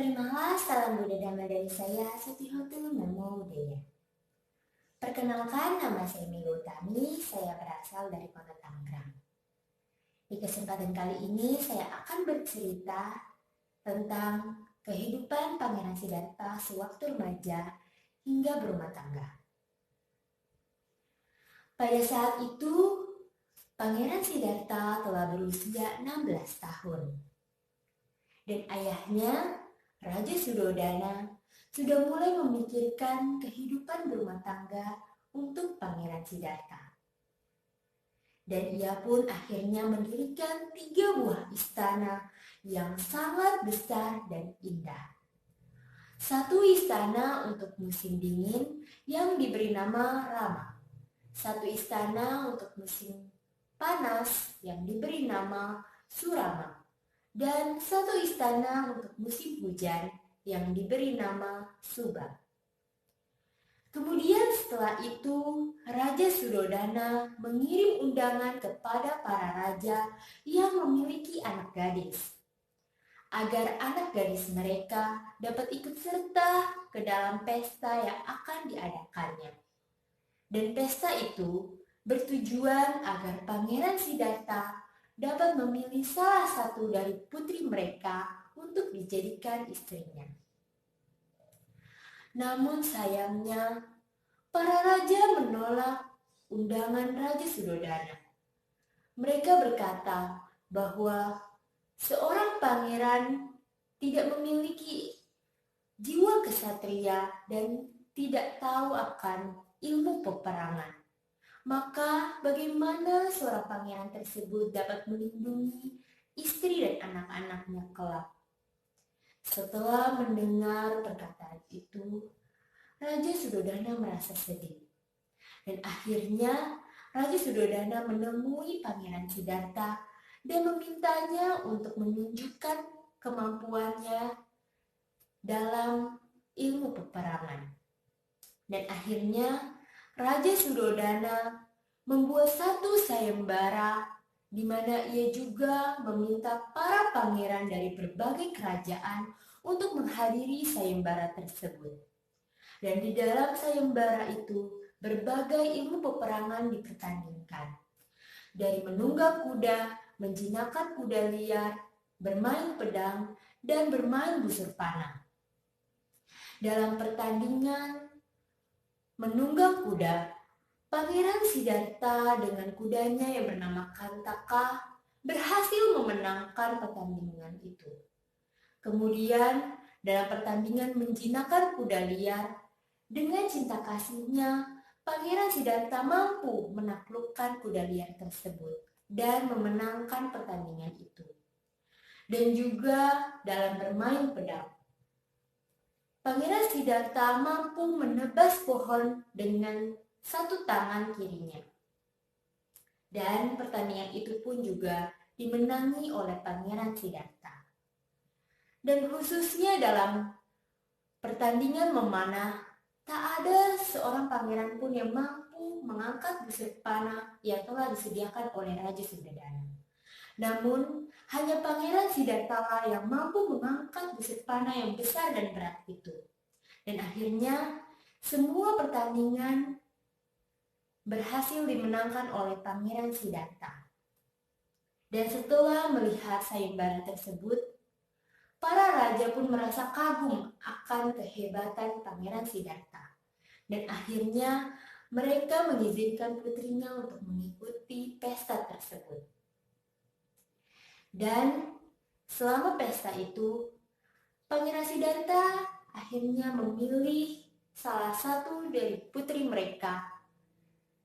Terimalah salam Buddha Dhamma dari saya, Satihotu Namo Buddhaya. Perkenalkan, nama saya Mega Utami, saya berasal dari kota Tangerang. Di kesempatan kali ini saya akan bercerita tentang kehidupan Pangeran Siddhartha sewaktu remaja hingga berumah tangga. Pada saat itu, Pangeran Siddhartha telah berusia 16 tahun. Dan ayahnya, Raja Suddhodana, sudah mulai memikirkan kehidupan berumah tangga untuk Pangeran Siddhartha. Dan ia pun akhirnya mendirikan 3 buah istana yang sangat besar dan indah. Satu istana untuk musim dingin yang diberi nama Rama. Satu istana untuk musim panas yang diberi nama Surama. Dan satu istana untuk musim hujan yang diberi nama Subha. Kemudian setelah itu, Raja Suddhodana mengirim undangan kepada para raja yang memiliki anak gadis, agar anak gadis mereka dapat ikut serta ke dalam pesta yang akan diadakannya. Dan pesta itu bertujuan agar Pangeran Siddhartha dapat memilih salah satu dari putri mereka untuk dijadikan istrinya. Namun sayangnya, para raja menolak undangan Raja Suddhodana. Mereka berkata bahwa seorang pangeran tidak memiliki jiwa kesatria dan tidak tahu akan ilmu peperangan. Maka bagaimana seorang pangeran tersebut dapat melindungi istri dan anak-anaknya kelak? Setelah mendengar perkataan itu, Raja Suddhodana merasa sedih. Dan akhirnya Raja Suddhodana menemui Pangeran Siddhartha dan memintanya untuk menunjukkan kemampuannya dalam ilmu peperangan. Dan akhirnya Raja Suddhodana membuat satu sayembara di mana ia juga meminta para pangeran dari berbagai kerajaan untuk menghadiri sayembara tersebut. Dan di dalam sayembara itu berbagai ilmu peperangan dipertandingkan. Dari menunggang kuda, menjinakkan kuda liar, bermain pedang, dan bermain busur panah. Dalam pertandingan menunggang kuda, Pangeran Siddhartha dengan kudanya yang bernama Kantaka berhasil memenangkan pertandingan itu. Kemudian dalam pertandingan menjinakkan kuda liar, dengan cinta kasihnya, Pangeran Siddhartha mampu menaklukkan kuda liar tersebut dan memenangkan pertandingan itu. Dan juga dalam bermain pedang, Pangeran Siddhartha mampu menebas pohon dengan satu tangan kirinya. Dan pertandingan itu pun juga dimenangi oleh Pangeran Siddhartha. Dan khususnya dalam pertandingan memanah, tak ada seorang pangeran pun yang mampu mengangkat busur panah yang telah disediakan oleh Raja Suddhodana. Namun, hanya Pangeran Siddhartha yang mampu mengangkat busur panah yang besar dan berat itu. Dan akhirnya, semua pertandingan berhasil dimenangkan oleh Pangeran Siddhartha. Dan setelah melihat sayembara tersebut, para raja pun merasa kagum akan kehebatan Pangeran Siddhartha. Dan akhirnya mereka mengizinkan putrinya untuk mengikuti pesta tersebut. Dan selama pesta itu, Pangeran Siddhartha akhirnya memilih salah satu dari putri mereka.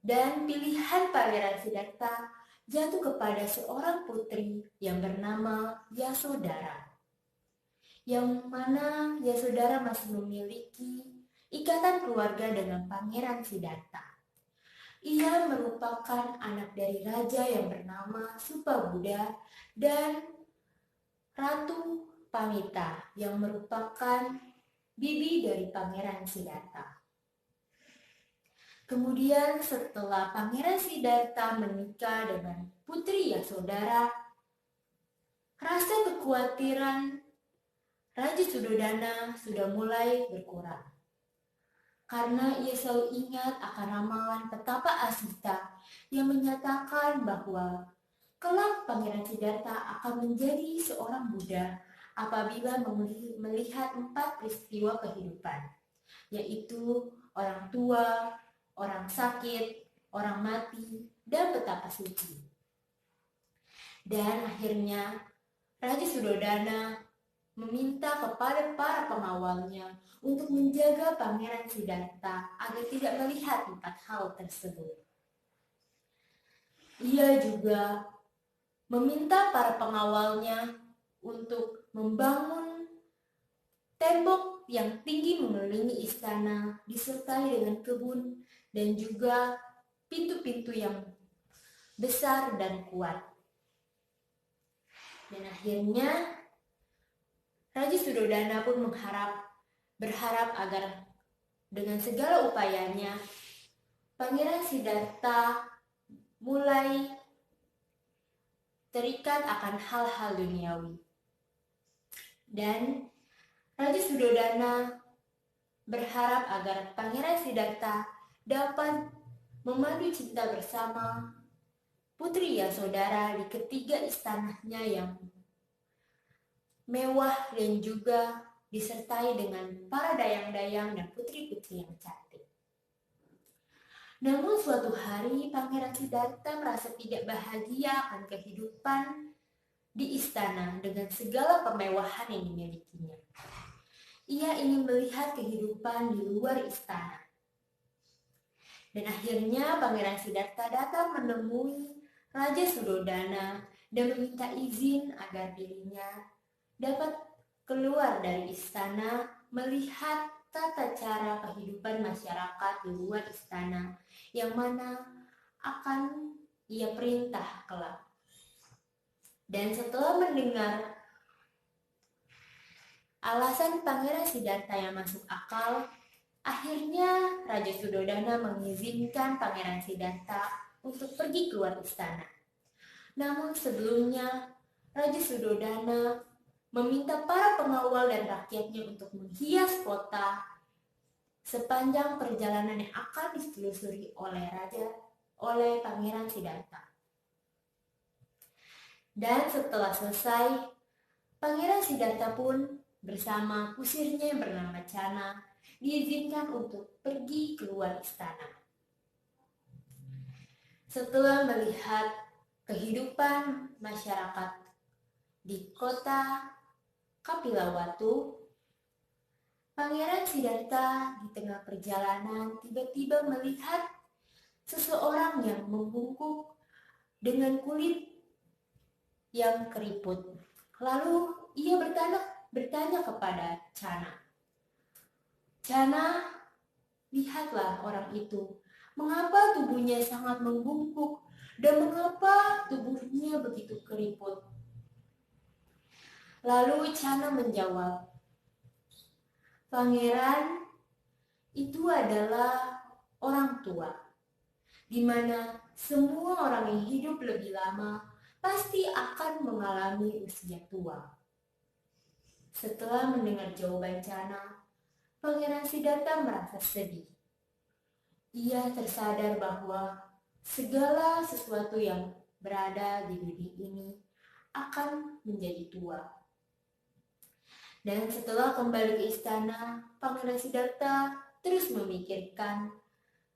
Dan pilihan Pangeran Siddhartha jatuh kepada seorang putri yang bernama Yasodhara. Yang mana Yasodhara masih memiliki ikatan keluarga dengan Pangeran Siddhartha. Ia merupakan anak dari raja yang bernama Supabuddha dan Ratu Pamita yang merupakan bibi dari Pangeran Siddhartha. Kemudian setelah Pangeran Siddhartha menikah dengan putri Yasodhara, rasa kekhawatiran Raja Sudodana sudah mulai berkurang. Karena ia selalu ingat akan ramalan petapa Asita yang menyatakan bahwa kelak Pangeran Siddhartha akan menjadi seorang Buddha apabila melihat 4 peristiwa kehidupan, yaitu orang tua, orang sakit, orang mati, dan petapa suci. Dan akhirnya Raja Sudodana meminta kepada para pengawalnya untuk menjaga Pangeran Siddhartha agar tidak melihat 4 hal tersebut. Ia juga meminta para pengawalnya untuk membangun tembok yang tinggi mengelilingi istana disertai dengan kebun dan juga pintu-pintu yang besar dan kuat. Dan akhirnya Raja Sudodana pun berharap agar dengan segala upayanya Pangeran Siddhartha mulai terikat akan hal-hal duniawi. Dan Raja Sudodana berharap agar Pangeran Siddhartha dapat memandu cinta bersama Putri Yasodhara di ketiga istananya yang mewah dan juga disertai dengan para dayang-dayang dan putri-putri yang cantik. Namun suatu hari Pangeran Siddhartha merasa tidak bahagia akan kehidupan di istana dengan segala kemewahan yang dimilikinya. Ia ingin melihat kehidupan di luar istana. Dan akhirnya Pangeran Siddhartha datang menemui Raja Sudodana dan meminta izin agar dirinya dapat keluar dari istana melihat tata cara kehidupan masyarakat di luar istana yang mana akan ia perintah kelak. Dan setelah mendengar alasan Pangeran Siddhartha yang masuk akal, akhirnya Raja Sudodana mengizinkan Pangeran Siddhartha untuk pergi keluar istana. Namun sebelumnya Raja Sudodana meminta para pengawal dan rakyatnya untuk menghias kota sepanjang perjalanan yang akan ditelusuri oleh Pangeran Siddhartha. Dan setelah selesai, Pangeran Siddhartha pun bersama kusirnya yang bernama Channa diizinkan untuk pergi keluar istana. Setelah melihat kehidupan masyarakat di kota Kapilawatu, Pangeran Siddhartha di tengah perjalanan tiba-tiba melihat seseorang yang membungkuk dengan kulit yang keriput. Lalu ia bertanya kepada Channa, "Channa, lihatlah orang itu. Mengapa tubuhnya sangat membungkuk dan mengapa tubuhnya begitu keriput?" Lalu Channa menjawab, "Pangeran, itu adalah orang tua, di mana semua orang yang hidup lebih lama pasti akan mengalami usia tua." Setelah mendengar jawaban Channa, Pangeran Siddhartha merasa sedih. Ia tersadar bahwa segala sesuatu yang berada di dunia ini akan menjadi tua. Dan setelah kembali ke istana, Pangeran Siddhartha terus memikirkan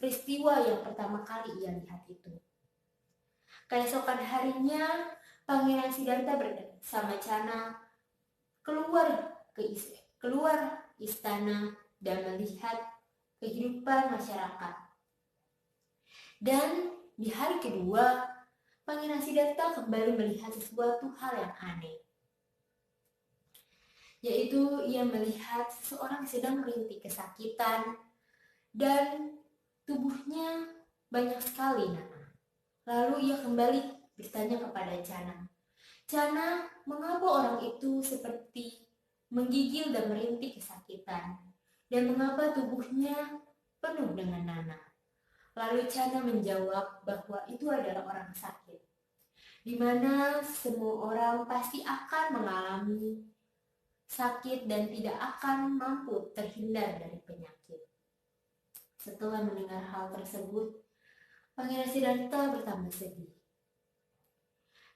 peristiwa yang pertama kali ia lihat itu. Keesokan harinya, Pangeran Siddhartha bersama Channa keluar istana dan melihat kehidupan masyarakat. Dan di hari kedua, Pangeran Siddhartha kembali melihat sesuatu hal yang aneh, yaitu ia melihat seseorang sedang merintih kesakitan dan tubuhnya banyak sekali nanah. Lalu ia kembali bertanya kepada Channa, "Channa, mengapa orang itu seperti menggigil dan merintih kesakitan? Dan mengapa tubuhnya penuh dengan nanah?" Lalu Channa menjawab bahwa itu adalah orang sakit, di mana semua orang pasti akan mengalami sakit dan tidak akan mampu terhindar dari penyakit. Setelah mendengar hal tersebut, Pangeran Siddhartha bertambah sedih.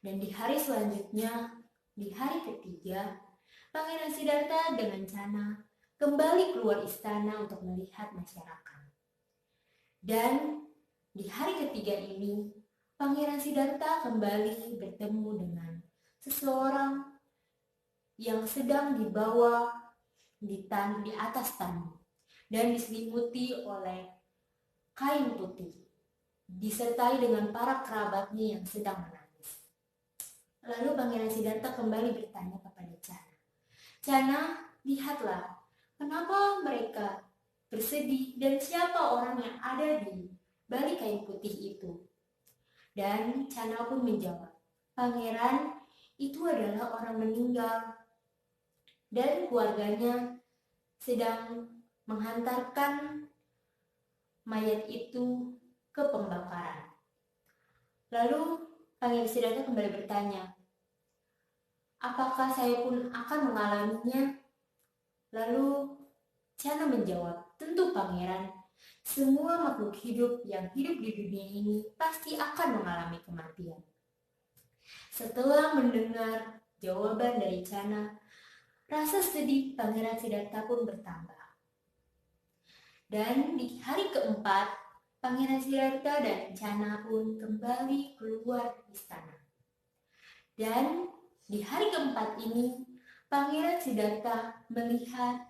Dan di hari selanjutnya, di hari ketiga, Pangeran Siddhartha dengan Channa kembali keluar istana untuk melihat masyarakat. Dan di hari ketiga ini, Pangeran Siddhartha kembali bertemu dengan seseorang yang sedang dibawa di atas tanah dan diselimuti oleh kain putih, disertai dengan para kerabatnya yang sedang menangis. Lalu Pangeran Siddhartha kembali bertanya kepada Channa, "Channa, lihatlah, kenapa mereka bersedih dan siapa orang yang ada di balik kain putih itu?" Dan Channa pun menjawab, "Pangeran, itu adalah orang meninggal dan keluarganya sedang menghantarkan mayat itu ke pembakaran." Lalu Pangeran Siddhartha kembali bertanya, "Apakah saya pun akan mengalaminya?" Lalu Channa menjawab, "Tentu Pangeran, semua makhluk hidup yang hidup di dunia ini pasti akan mengalami kematian." Setelah mendengar jawaban dari Channa, rasa sedih Pangeran Siddhartha pun bertambah. Dan di hari keempat, Pangeran Siddhartha dan Channa pun kembali keluar istana. Dan di hari keempat ini, Pangeran Siddhartha melihat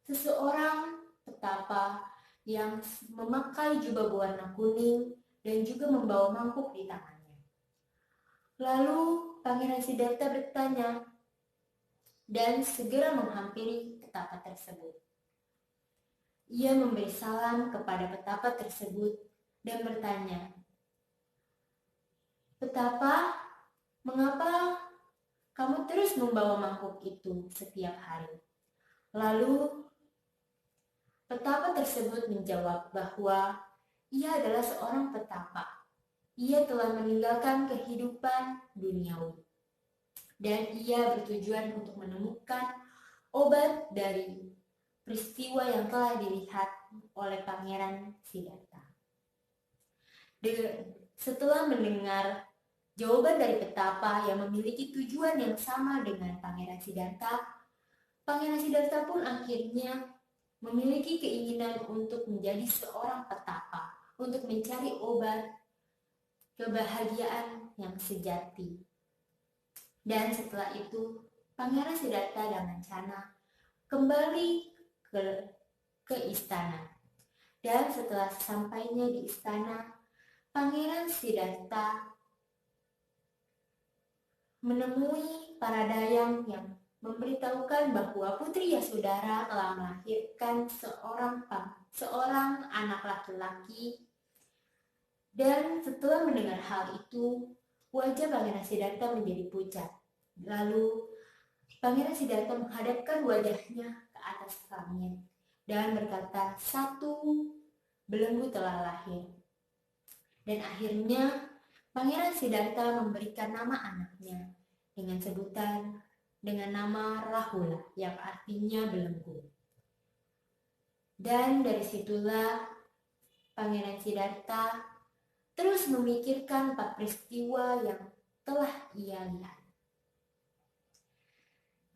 seseorang petapa yang memakai jubah berwarna kuning dan juga membawa mangkuk di tangannya. Lalu Pangeran Siddhartha bertanya dan segera menghampiri petapa tersebut. Ia memberi salam kepada petapa tersebut dan bertanya, "Petapa, mengapa kamu terus membawa mangkuk itu setiap hari?" Lalu petapa tersebut menjawab bahwa ia adalah seorang petapa. Ia telah meninggalkan kehidupan duniawi dan ia bertujuan untuk menemukan obat dari peristiwa yang telah dilihat oleh Pangeran Siddhartha. Setelah mendengar jawaban dari petapa yang memiliki tujuan yang sama dengan Pangeran Siddhartha pun akhirnya memiliki keinginan untuk menjadi seorang petapa, untuk mencari obat kebahagiaan yang sejati. Dan setelah itu, Pangeran Siddhartha dengan Channa kembali ke istana. Dan setelah sampainya di istana, Pangeran Siddhartha menemui para dayang yang memberitahukan bahwa Putri Yasodhara telah melahirkan seorang anak laki-laki. Dan setelah mendengar hal itu, wajah Pangeran Siddhartha menjadi pucat. Lalu Pangeran Siddhartha menghadapkan wajahnya ke atas langit dan berkata, "Satu belenggu telah lahir." Dan akhirnya Pangeran Siddhartha memberikan nama anaknya dengan nama Rahula, yang artinya belenggu. Dan dari situlah Pangeran Siddhartha terus memikirkan 4 peristiwa yang telah ia lihat.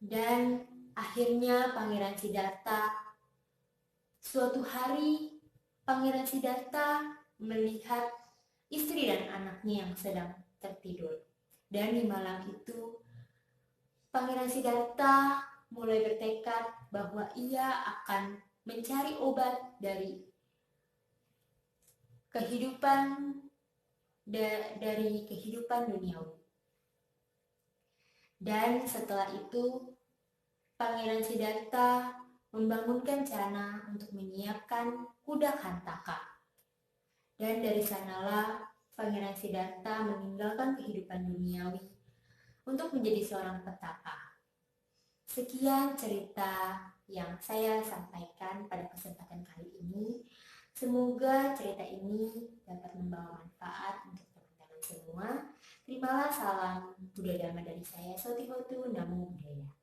Dan akhirnya suatu hari Pangeran Siddhartha melihat istri dan anaknya yang sedang tertidur. Dan di malam itu Pangeran Siddhartha mulai bertekad bahwa ia akan mencari obat dari kehidupan duniawi. Dan setelah itu Pangeran Siddhartha membangunkan Channa untuk menyiapkan kuda Kantaka. Dan dari sanalah Pangeran Siddhartha meninggalkan kehidupan duniawi untuk menjadi seorang petapa. Sekian cerita yang saya sampaikan pada kesempatan kali ini. Semoga cerita ini dapat membawa manfaat untuk teman-teman semua. Terimalah salam Buddha Dhamma dari saya, Soti Hotu, Namo Buddhaya.